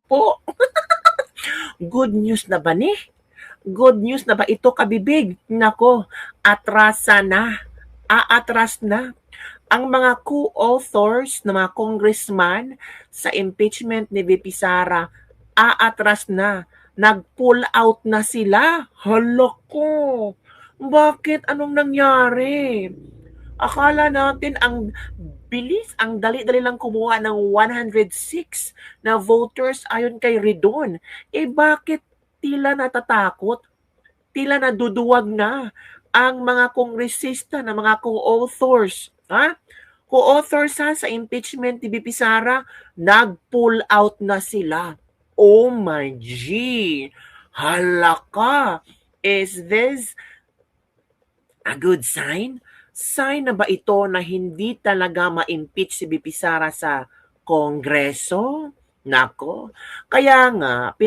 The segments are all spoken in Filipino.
po. Good news na ba ni? Good news na ba ito, kabibig? Nako, atrasa na. Aatras na. Ang mga co-authors na mga congressman sa impeachment ni VP Sara, aatras na. Nag-pull out na sila. Hala ko. Bakit? Anong nangyari? Akala natin ang bilis, ang dali-dali lang kumuha ng 106 na voters ayon kay Ridon. Bakit tila natatakot? Tila naduduwag na ang mga kongresista na mga co-authors. Ha? Co-authors sa impeachment ni BP Sara, nag-pull out na sila. Oh my G! Halaka! Is this a good sign? Sign na ba ito na hindi talaga ma-impeach si BP Sara sa Kongreso? Nako, kaya nga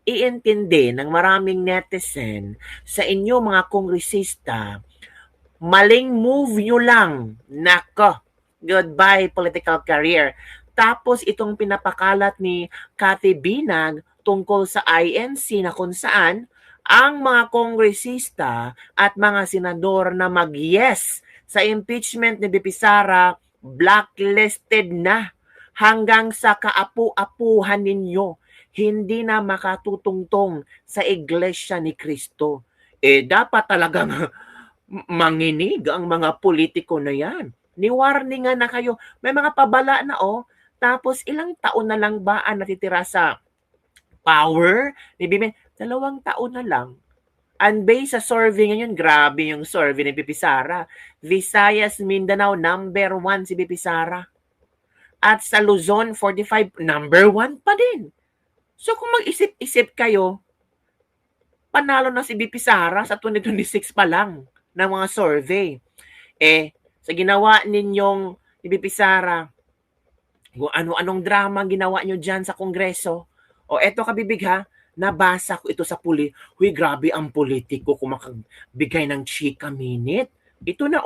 iintindi ng maraming netizen sa inyo mga kongresista, maling move nyo lang. Nako, goodbye political career. Tapos itong pinapakalat ni Cathy Binag tungkol sa INC na kung saan ang mga kongresista at mga senador na mag-yes sa impeachment ni BP Sara, blacklisted na hanggang sa kaapu-apuhan ninyo. Hindi na makatutungtong sa Iglesia ni Kristo. Dapat talagang manginig ang mga politiko na yan. Ni-warningan na kayo. May mga pabala na tapos ilang taon na lang ba ang natitira sa power ni Bibi? 2 taon na lang. And based sa survey ngayon, grabe yung survey ni BP Sara. Visayas, Mindanao, number 1 si BP Sara. At sa Luzon, 45, number 1 pa din. So kung mag-isip-isip kayo, panalo na si BP Sara sa 2026 pa lang ng mga survey. Sa ginawa ninyong ni BP Sara, kung ano-anong drama ginawa nyo dyan sa Kongreso, eto kabibig ha, nabasa ko ito sa Huy, grabe ang politiko kung makagbigay ng chika minute. Ito na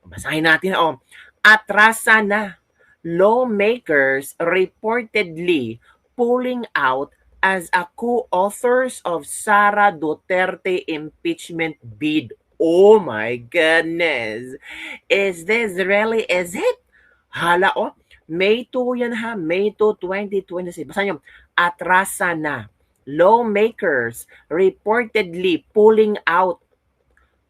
basahin natin na atrasa na. Lawmakers reportedly pulling out as a co-authors of Sara Duterte impeachment bid. Oh my goodness. Is this really, is it? Hala May 2 yan ha, May 2, 2026. Basta nyo, atrasa na. Lawmakers reportedly pulling out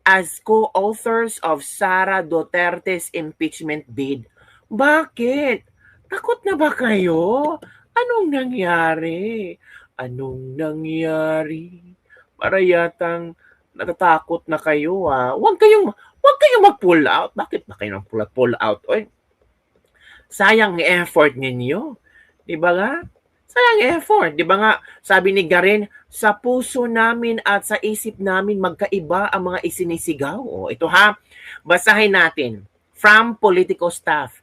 as co-authors of Sara Duterte's impeachment bid. Bakit? Takot na ba kayo? Anong nangyari? Anong nangyari? Para yatang natatakot na kayo Huwag kayong mag-pull out. Bakit ba kayo mag-pull out? Sayang effort ninyo. 'Di ba nga? Sayang effort. 'Di ba nga? Sabi ni Garen, sa puso namin at sa isip namin magkaiba ang mga isinisigaw. Ito ha. Basahin natin. From political staff.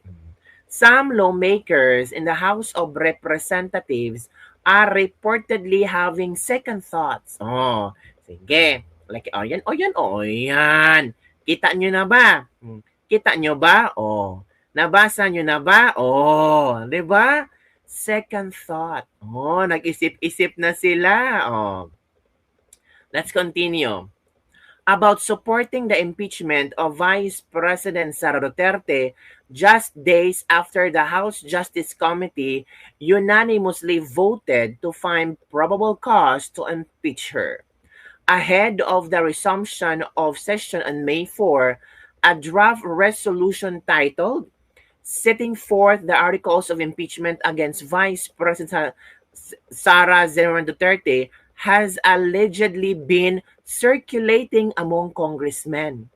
Some lawmakers in the House of Representatives are reportedly having second thoughts. Sige. Like, yan. Kita nyo na ba? Kita nyo ba? Nabasa nyo na ba? Di ba? Second thought. Nag-isip-isip na sila. Let's continue. About supporting the impeachment of Vice President Sara Duterte just days after the House Justice Committee unanimously voted to find probable cause to impeach her. Ahead of the resumption of session on May 4, a draft resolution titled setting forth the articles of impeachment against Vice President Sara Zerwan Duterte has allegedly been circulating among congressmen.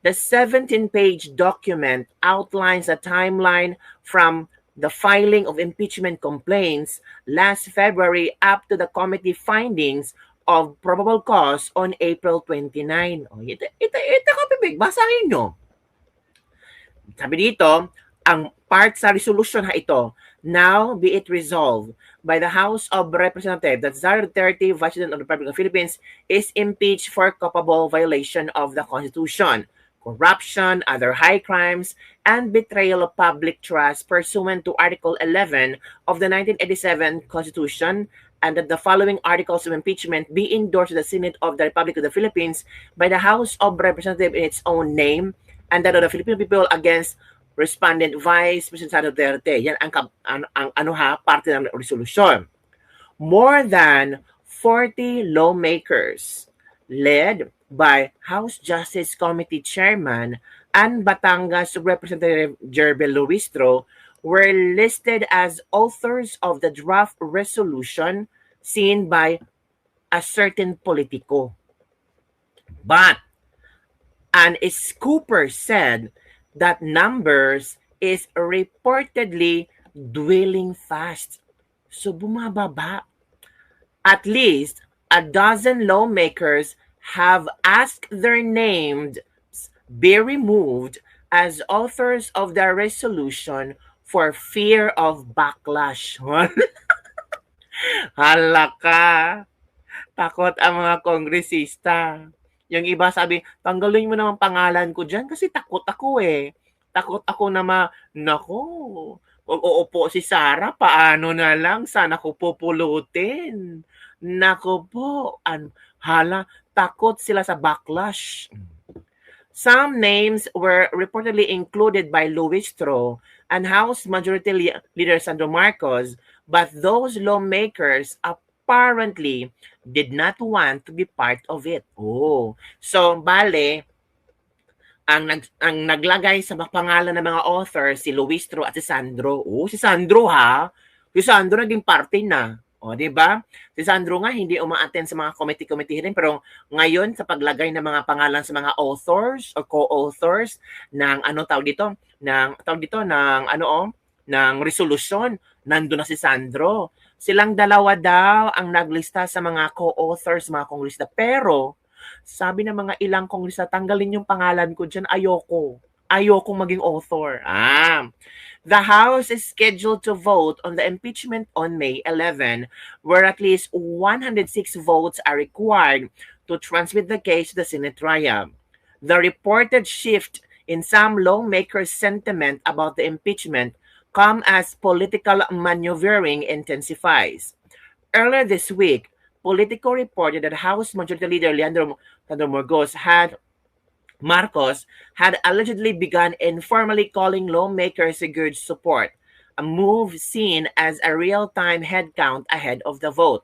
The 17-page document outlines a timeline from the filing of impeachment complaints last February up to the committee findings of probable cause on April 29. Ito kapibig, basahin nyo. Sabi dito, ang part sa resolution ito, now be it resolved by the House of Representatives that Sara Duterte, Vice President of the Republic of the Philippines, is impeached for culpable violation of the Constitution. corruption, other high crimes, and betrayal of public trust pursuant to Article 11 of the 1987 Constitution, and that the following articles of impeachment be endorsed to the Senate of the Republic of the Philippines by the House of Representatives in its own name, and that of the Filipino people against Respondent Vice President Sara Duterte. Yan ang parte ng resolusyon. More than 40 lawmakers led by House Justice Committee Chairman and Batangas Representative Jerbel Luistro were listed as authors of the draft resolution seen by a certain politico. But an scooper said that numbers is reportedly dwindling fast. So bumababa. At least a dozen lawmakers have asked their names be removed as authors of the resolution for fear of backlash. Hala ka. Takot ang mga kongresista. Yung iba sabi, tanggalin mo naman pangalan ko dyan kasi takot ako eh. Takot ako na nako, kung uupo si Sara, paano na lang? Sana ko pupulutin. Nako po, hala, takot sila sa backlash. Some names were reportedly included by Luistro and House Majority Leader Sandro Marcos, but those lawmakers apparently did not want to be part of it. Oh, so bale, ang naglagay sa pangalan ng mga author si Luistro at si Sandro. Oh, si Sandro ha. Si Sandro naging parte na. O, di ba? Si Sandro nga hindi uma-attend sa mga committee hearing, pero ngayon sa paglagay ng mga pangalan sa mga authors o co-authors ng ng resolution, nandoon na si Sandro. Silang dalawa daw ang naglista sa mga co-authors, mga kongresista. Pero sabi ng mga ilang kongresista, tanggalin yung pangalan ko dyan, ayokong maging author. The House is scheduled to vote on the impeachment on May 11, where at least 106 votes are required to transmit the case to the Senate trial. The reported shift in some lawmakers' sentiment about the impeachment come as political maneuvering intensifies. Earlier this week, Politico reported that House Majority Leader Leandro Marcos had allegedly begun informally calling lawmakers secured support, a move seen as a real-time headcount ahead of the vote.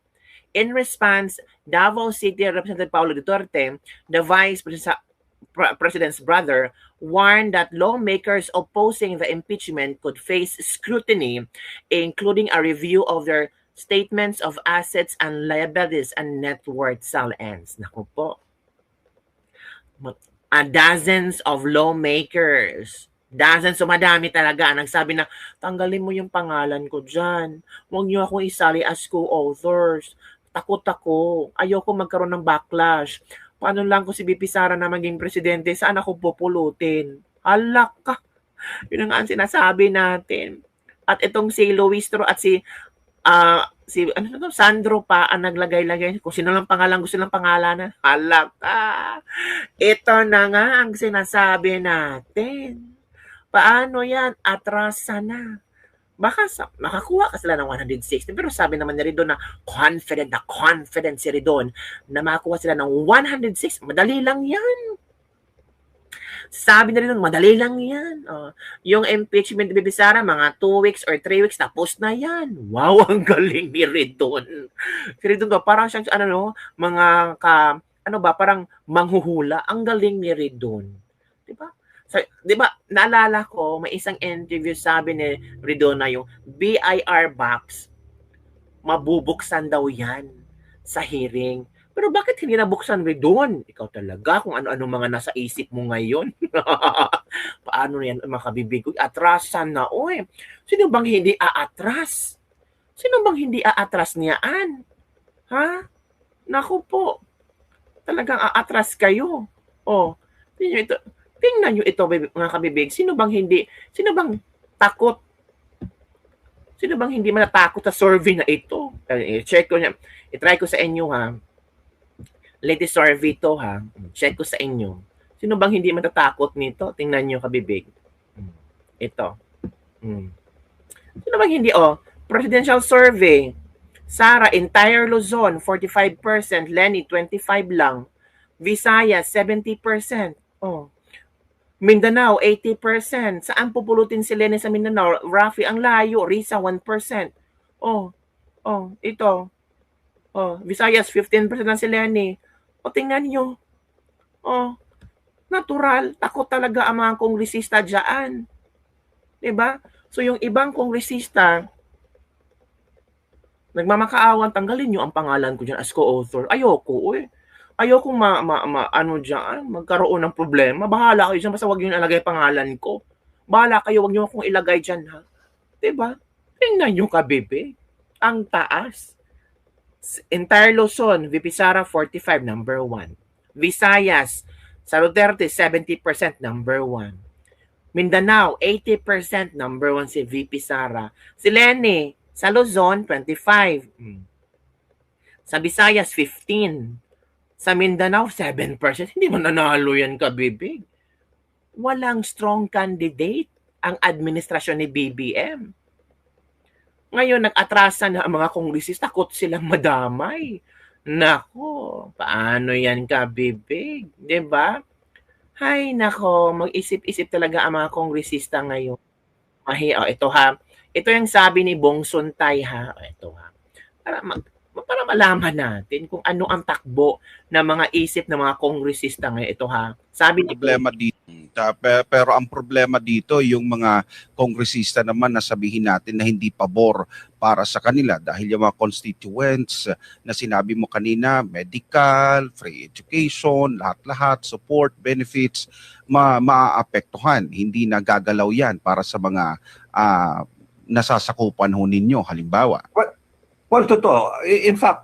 In response, Davao City Representative Paulo Duterte, the Vice President's brother, warned that lawmakers opposing the impeachment could face scrutiny, including a review of their statements of assets and liabilities and net worth ends. Naku po. Dozens of lawmakers. Dozens, so madami talaga ang nagsabi na, tanggalin mo yung pangalan ko dyan. Huwag niyo akong isali as co-authors. Takot ako. Ayoko magkaroon ng backlash. Paano lang ko si BP Sara na maging presidente, saan ako pupulutin? Halak ka. Yun ang sinasabi natin. At itong si Luistro at si Sandro pa ang naglagay-lagay kung sino lang pangalan, gusto lang pangalanan. Halak ka. Ito na nga ang sinasabi natin. Paano yan? Atrasa na. Baka makakuha ka sila ng 160. Pero sabi naman ni Ridon na confident si Ridon na makakuha sila ng 106. Madali lang yan. Sabi na rin nun, madali lang yan. Yung impeachment ni Bibi Sara, mga 2 weeks or 3 weeks, tapos na yan. Wow, ang galing ni Ridon. Si Ridon ba, parang siyang, parang manghuhula. Ang galing ni Ridon. Diba? So, diba, naalala ko, may isang interview sabi ni Ridon na yung BIR box, mabubuksan daw yan sa hearing. Pero bakit hindi nabuksan, Ridon? Ikaw talaga kung ano-ano mga nasa isip mo ngayon. Paano yan makabibig? Atrasan na, oy. Sino bang hindi aatras? Sino bang hindi aatras niyaan? Ha? Naku po. Talagang aatras kayo. Tingnan nyo ito, mga kabibig. Sino bang takot? Sino bang hindi matatakot sa survey na ito? Check ko niya. I-try ko sa inyo, ha. Latest survey to, ha. Check ko sa inyo. Sino bang hindi matatakot nito? Tingnan nyo, kabibig. Ito. Sino bang hindi? Presidential survey. Sara, entire Luzon, 45%. Lenny, 25 lang. Visayas, 70%. Mindanao, 80%. Saan pupulutin si Lenny sa Mindanao? Rafi, ang layo. Risa, 1%. Ito. Visayas, 15% lang si Lenny. Tingnan nyo. Natural. Takot talaga ang mga kongresista dyan. Diba? So, yung ibang kongresista, nagmamakaawan, tanggalin nyo ang pangalan ko dyan as co-author. Ayoko, Ayoko magkaroon ng problema. Bahala kayo dyan, basta wag nyo nalagay pangalan ko. Bahala kayo, wag nyo akong ilagay dyan, ha? Diba? Tingnan nyo, kabebe. Ang taas. Entire Luzon, VP Sara, 45, number 1. Visayas, sa Duterte, 70%, number 1. Mindanao, 80%, number 1 si VP Sara. Si Lenny, sa Luzon, 25. Sa Visayas, 15. Sa Mindanao, 7%. Hindi mo nanalo yan, kabibig. Walang strong candidate ang administrasyon ni BBM. Ngayon, nag-atrasan na ang mga kongresista, takot silang madamay. Nako, paano yan, kabibig? Diba? Hay, nako, mag-isip-isip talaga ang mga kongresista ngayon. Ito ha. Ito yung sabi ni Bong Suntay ha. Ito ha. Para malaman natin kung ano ang takbo ng mga isip ng mga kongresista ngayon. Ito ha. Sabi ni problema dito. Pero ang problema dito, yung mga kongresista naman na sabihin natin na hindi pabor para sa kanila dahil yung mga constituents na sinabi mo kanina, medical, free education, lahat-lahat, support, benefits, maaapektuhan. Hindi nagagalaw yan para sa mga nasasakupan ho ninyo, halimbawa. Well, totoo. In fact,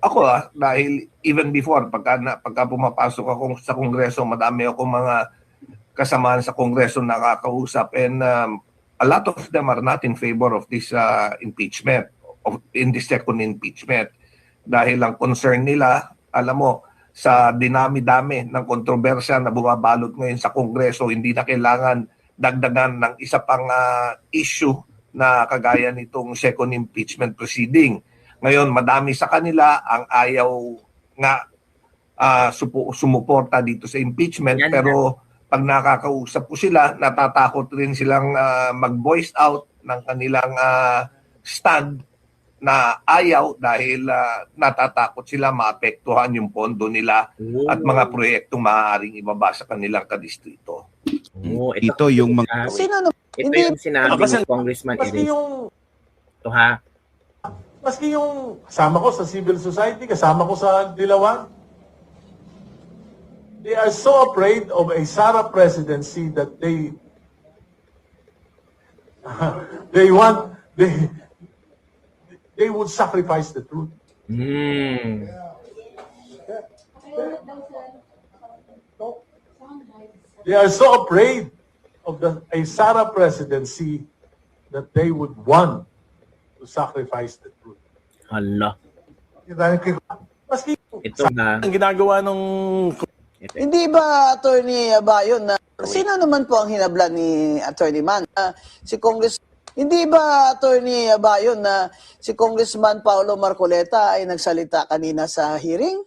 ako dahil even before, pagka pumapasok ako sa Kongreso, madami ako mga kasamahan sa Kongreso nakakausap, and a lot of them are not in favor of this impeachment, in this second impeachment. Dahil ang concern nila, alam mo, sa dinami-dami ng kontrobersya na bumabalot ngayon sa Kongreso, hindi na kailangan dagdagan ng isa pang issue na kagaya nitong second impeachment proceeding. Ngayon, madami sa kanila ang ayaw nga sumuporta dito sa impeachment, pero pag nakakausap ko sila, natatakot rin silang mag-voice out ng kanilang stand na ayaw dahil natatakot sila maapektuhan yung pondo nila at mga proyektong maaaring ibaba sa kanilang kadistrito. Ito yung mga... Ito yung sinabi ni Congressman Iris. Ito ha. Maski yung kasama ko sa civil society, kasama ko sa Dilawan, they are so afraid of a Sara presidency that they would sacrifice the truth. They are so afraid of a Sara presidency that they would want to sacrifice the truth. Hala. Maski Ito na. ang ginagawa nung Hindi ba, Attorney Bayon, na sino naman po ang hinablan ni Attorney Man? Hindi ba, Attorney Bayon, na si Congressman Paulo Marcoleta ay nagsalita kanina sa hearing?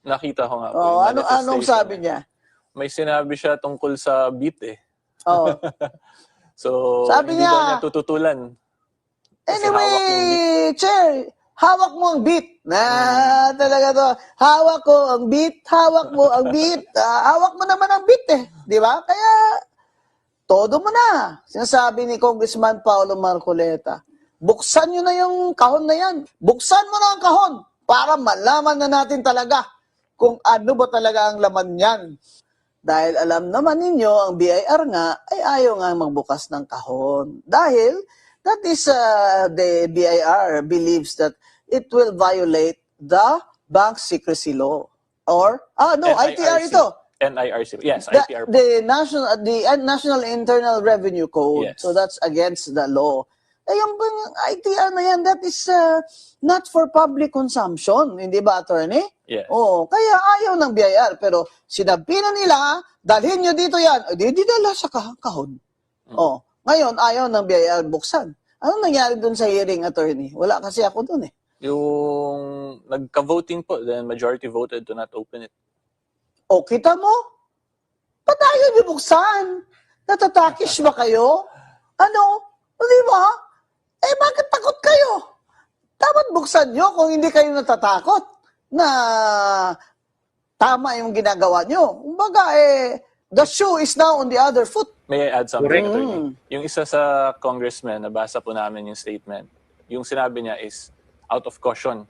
Nakita ko nga po. Anong sabi niya? May sinabi siya tungkol sa beat eh. Oh. So, Sabi hindi niya, daw niya tututulan. Kasi hawak yung Anyway, Chair, hawak mo ang beat. Talaga to. Hawak ko ang beat, hawak mo ang beat. Hawak mo naman ang beat eh. Di ba? Kaya, todo mo na. Sinasabi ni Congressman Paulo Marcoleta. Buksan nyo na yung kahon na yan. Buksan mo na ang kahon para malaman na natin talaga kung ano ba talaga ang laman niyan. Dahil alam naman ninyo, ang BIR nga ay ayaw nga magbukas ng kahon. Dahil that is the BIR believes that it will violate the bank secrecy law. Or, ITR ito. NIRC. Yes, ITR. The National Internal Revenue Code. Yes. So that's against the law. yung ITR na yan, that is not for public consumption. Hindi ba, attorney? Yeah. Oo, kaya ayaw ng BIR. Pero sinabi na nila, dalhin nyo dito yan. Di dala sa kahon. Oh, ngayon, ayaw ng BIR buksan. Anong nangyari dun sa hearing, attorney? Wala kasi ako dun eh. Yung nagka-voting po, then majority voted to not open it. O, kita mo? Ba't ayaw nyo buksan? Natatakish ba kayo? Ano? O, di ba? Eh, bakit takot kayo? Dapat buksan nyo kung hindi kayo natatakot na tama yung ginagawa nyo. Kumbaga, the shoe is now on the other foot. May I add something, Correct. attorney? Yung isa sa congressman, nabasa po namin yung statement. Yung sinabi niya is out of caution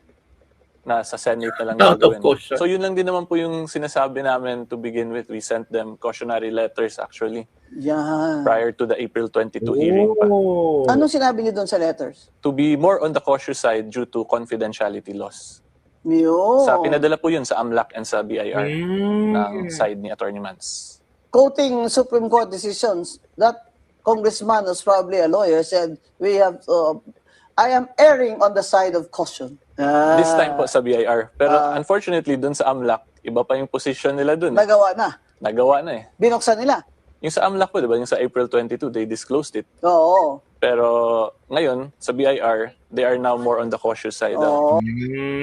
na sa Senate na lang Out of gagawin. caution. So yun lang din naman po yung sinasabi namin to begin with. We sent them cautionary letters actually Yan. prior to the April 22 hearing pa. Oh. Ano sinabi niyo doon sa letters? To be more on the cautious side due to confidentiality loss. Yun. Sa pinadala po yun sa AMLAC and sa BIR Mm. ng side ni Attorney Mans. Quoting Supreme Court decisions, that congressman was probably a lawyer, said, I am erring on the side of caution. This time po sa BIR. Pero unfortunately, dun sa AMLAC, iba pa yung position nila dun. Nagawa na. Nagawa na eh. Binuksan nila. Yung sa AMLAC po, di ba? Yung sa April 22, they disclosed it. Oo. Pero ngayon, sa BIR, they are now more on the cautious side. Oo.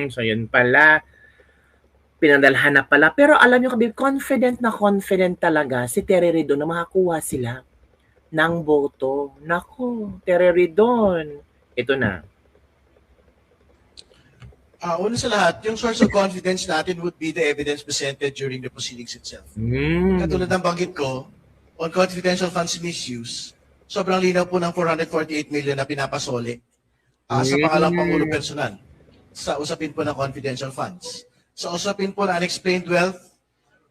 So yun pala. Pinadalhan na pala. Pero alam nyo kabi, confident talaga si Terry Ridon na makakuha sila ng boto. Naku, Terry Ridon. Ito na. Una sa lahat, yung source of confidence natin would be the evidence presented during the proceedings itself. Katulad ng banggit ko, on confidential funds misuse, sobrang linaw po ng 448 million na pinapasoli sa pangalawang Pangulo personal sa usapin po ng confidential funds. Sa usapin po ng unexplained wealth,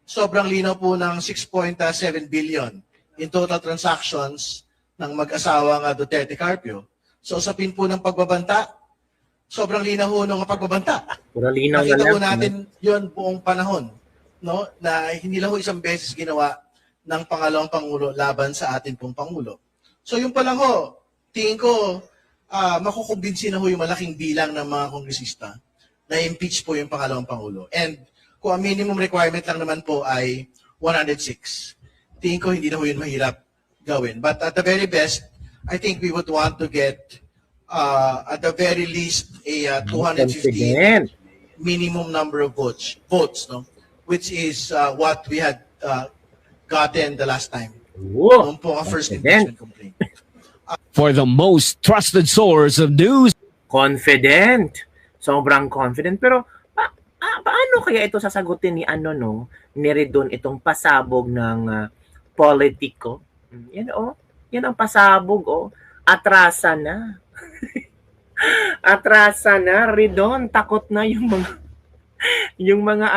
sobrang linaw po ng 6.7 billion in total transactions ng mag-asawang Duterte Carpio. Sa usapin po ng pagbabanta, sobrang linaw ho ng pagbabanta. Pura linaw na Nakita lang. po natin yon buong panahon, no? Na hindi lang ho isang beses ginawa ng pangalawang Pangulo laban sa atin pong Pangulo. So yung pa lang ho, tingin ko, makukumbinsi na ho yung malaking bilang ng mga kongresista na impeach po yung pangalawang Pangulo. And kung ang minimum requirement lang naman po ay 106, tingin ko hindi na ho yun mahirap gawin. But at the very best, I think we would want to get at the very least a 250 Confident. minimum number of votes, no? Which is what we had gotten the last time. Oh, Noong po ang first confident. impeachment complaint. For the most trusted source of news. Confident. Sobrang confident. Pero paano kaya ito sasagutin ni ni Ridon itong pasabog ng politiko? Yan Yan ang pasabog Atrasa na. Atrasa na, Ridon. Takot na yung mga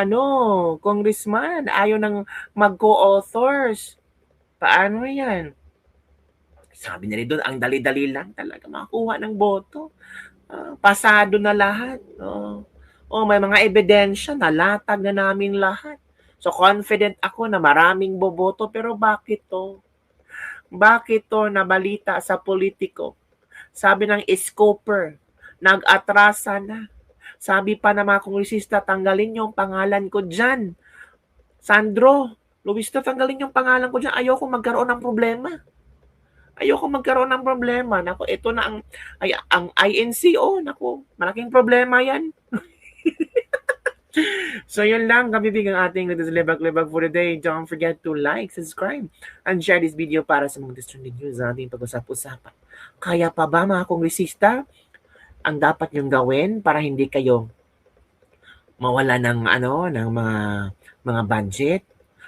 congressman. Ayaw nang mag-co-authors. Paano yan? Sabi ni Ridon, ang dali-dali lang talaga makakuha ng boto. Pasado na lahat. May mga ebidensya, nalatag na namin lahat. So confident ako na maraming boboto, pero bakit to? Bakit to nabalita sa politiko? Sabi ng scoper, nag-atrasa na. Sabi pa ng mga kongresista, tanggalin yung pangalan ko dyan. Sandro, Luisto, tanggalin yung pangalan ko dyan. Ayoko magkaroon ng problema. Naku, ito na ang INCO. Naku, malaking problema yan. So yun lang, kabibig ang ating Libag for the day. Don't forget to like, subscribe, and share this video para sa mga trending news na ating pag-usap-usapan. Kaya pa ba mga kongresista ang dapat yung gawin para hindi kayo mawala ng mga budget?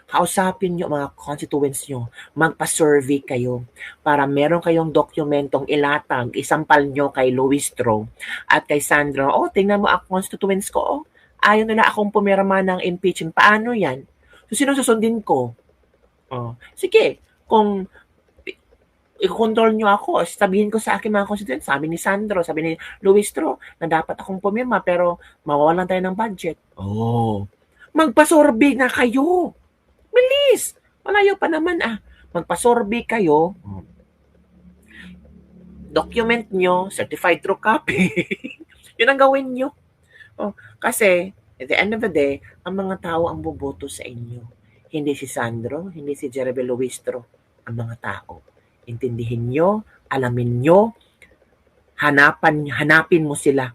Kausapin nyo mga constituents nyo, magpa-survey kayo para meron kayong dokumentong ilatag, isampal nyo kay Luistro at kay Sandro. Tingnan mo ang constituents ko. Ayaw nila akong pumirma ng impeachment. Paano yan? So, sino susundin ko? Sige, kung i-control nyo ako, sabihin ko sa akin mga constituents, sabi ni Sandro, sabi ni Luistro, na dapat akong pumirma pero mawawalan tayo ng budget. Magpa-survey na kayo. Bilis! Malayo pa naman Magpa-survey kayo. document nyo, certified true copy. Yun ang gawin nyo. Kasi, at the end of the day, ang mga tao ang boboto sa inyo. Hindi si Sandro, hindi si Jeremy Luistro, ang mga tao. Intindihin nyo, alamin nyo, hanapin mo sila